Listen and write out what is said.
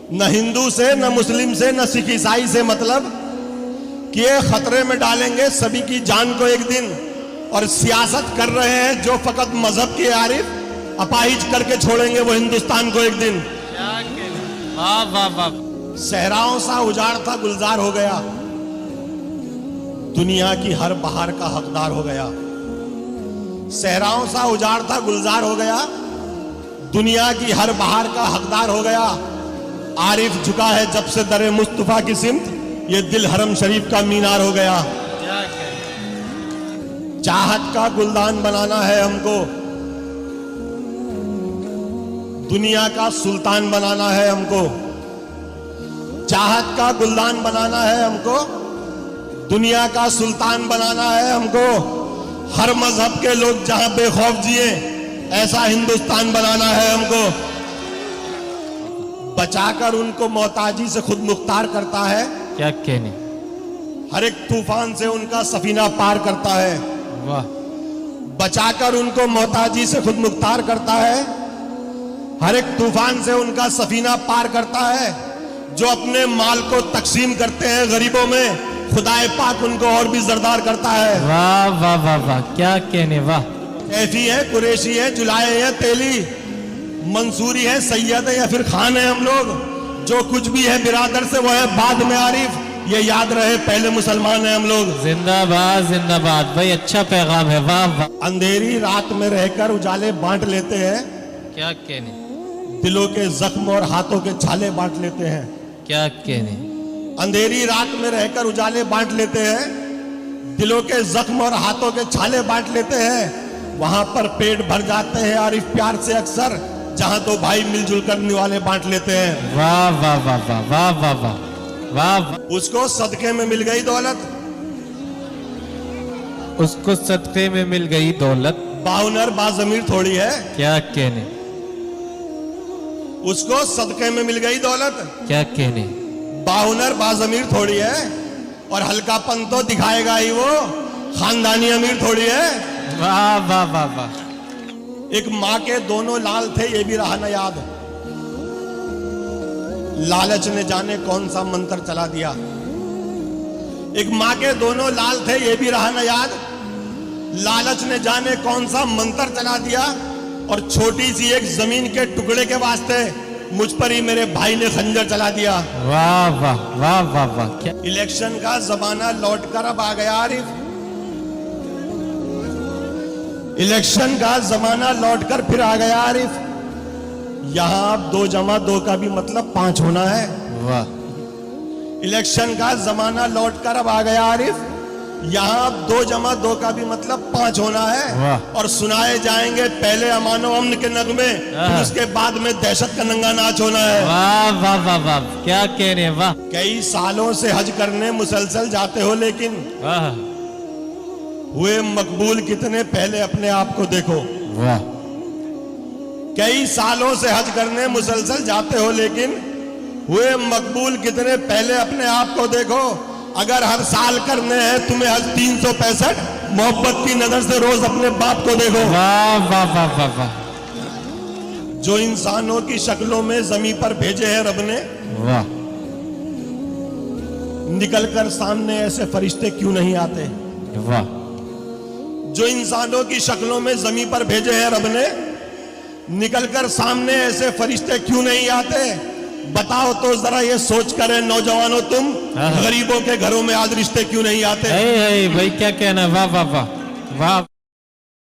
न हिंदू से, न मुस्लिम से, न सिख ईसाई से मतलब कि ये खतरे में डालेंगे सभी की जान को एक दिन। और सियासत कर रहे हैं जो फकत मजहब के आरिफ अपाहिज करके छोड़ेंगे वो हिंदुस्तान को एक दिन। वाह वाह वाह। सहराओं सा उजाड़ था गुलजार हो गया, दुनिया की हर बहार का हकदार हो गया। सहराओं सा उजाड़ था गुलजार हो गया, दुनिया की हर बहार का हकदार हो गया। आरिफ झुका है जब से दरे मुस्तफा की सिमत, ये दिल हरम शरीफ का मीनार हो गया। चाहत का गुलदान बनाना है हमको, दुनिया का सुल्तान बनाना है हमको। चाहत का गुलदान बनाना है हमको, दुनिया का सुल्तान बनाना है हमको। हर मजहब के लोग जहां बेखौफ जिए ऐसा हिंदुस्तान बनाना है हमको। बचाकर उनको मोहताजी से खुद मुख्तार करता है, क्या कहने। हर एक तूफान से उनका सफीना पार करता है। वाह। बचाकर उनको मोहताजी से खुद मुख्तार करता है, हर एक तूफान से उनका सफीना पार करता है। जो अपने माल को तकसीम करते हैं गरीबों में, खुदाए पाक उनको और भी जरदार करता है। वाह वाह वाह वाह, क्या कहने। वाह। कैफी है, कुरैशी है, जुलाए है, तेली, मंसूरी है, सैयद है या फिर खान है, हम लोग जो कुछ भी है बिरादर से वो है बाद में आरिफ। ये याद रहे पहले मुसलमान है हम लोग। जिंदाबाद जिंदाबाद भाई, अच्छा पैगाम है। वाह वाह। अंधेरी रात में रहकर उजाले बांट लेते हैं, क्या कहने। दिलों के जख्म और हाथों के छाले बांट लेते हैं। क्या कहने। अंधेरी रात में रहकर उजाले बांट लेते हैं, दिलों के जख्म और हाथों के छाले बांट लेते हैं। वहां पर पेट भर जाते हैं आरिफ प्यार से अक्सर, जहां दो भाई मिलजुल कर निवाले बांट लेते हैं। वाह वाह वाह वाह वाह वाह वाह वाह। उसको सदके में मिल गई दौलत, उसको सदके में मिल गई दौलत, बाहुनर बाजमीर थोड़ी है। क्या कहने। उसको सदके में मिल गई दौलत, क्या कहने। बाहुनर बाजमीर थोड़ी है। और हल्कापन तो दिखाएगा ही वो, खानदानी अमीर थोड़ी है। वाह वाह वाह वाह। एक माँ के दोनों लाल थे ये भी रहा न याद, लालच ने जाने कौन सा मंत्र चला दिया। एक माँ के दोनों लाल थे ये भी रहा न याद, लालच ने जाने कौन सा मंत्र चला दिया। और छोटी सी एक जमीन के टुकड़े के वास्ते मुझ पर ही मेरे भाई ने खंजर चला दिया। वाह वाह वाह वाह वाह। क्या। इलेक्शन का जमाना लौटकर अब आ गया आरिफ, इलेक्शन का जमाना लौटकर फिर आ गया आरिफ। यहां अब 2 जमा 2 का भी मतलब 5 होना है। वाह। इलेक्शन का जमाना लौटकर अब आ गया आरिफ, यहां अब 2 जमा 2 का भी मतलब 5 होना है। और सुनाए जाएंगे पहले अमानो अमन के नगमे, फिर उसके बाद में दहशत का नंगा नाच होना है। वाह वाह वाह वाह, क्या कह रहे हैं। वाह। कई सालों से हज करने मुसलसल जाते हो, लेकिन वाह। हुए मकबूल कितने पहले अपने आप को देखो। वाह। कई सालों से हज करने मुसलसल जाते हो, लेकिन हुए मकबूल कितने पहले अपने आप को देखो। अगर हर साल करने हैं तुम्हें हज 365, मोहब्बत की नजर से रोज अपने बाप को देखो। वाह वाह वाह वाह वाह। जो इंसानों की शक्लों में जमीन पर भेजे हैं रब ने, वाह। निकलकर सामने ऐसे फरिश्ते क्यों नहीं आते। वाह। जो इंसानों की शक्लों में जमीन पर भेजे हैं रब ने, निकलकर सामने ऐसे फरिश्ते क्यों नहीं आते। बताओ तो जरा ये सोच कर नौजवानों, तुम गरीबों के घरों में आज रिश्ते क्यों नहीं आते। भाई क्या कहना। वाह वाह वाह वाह।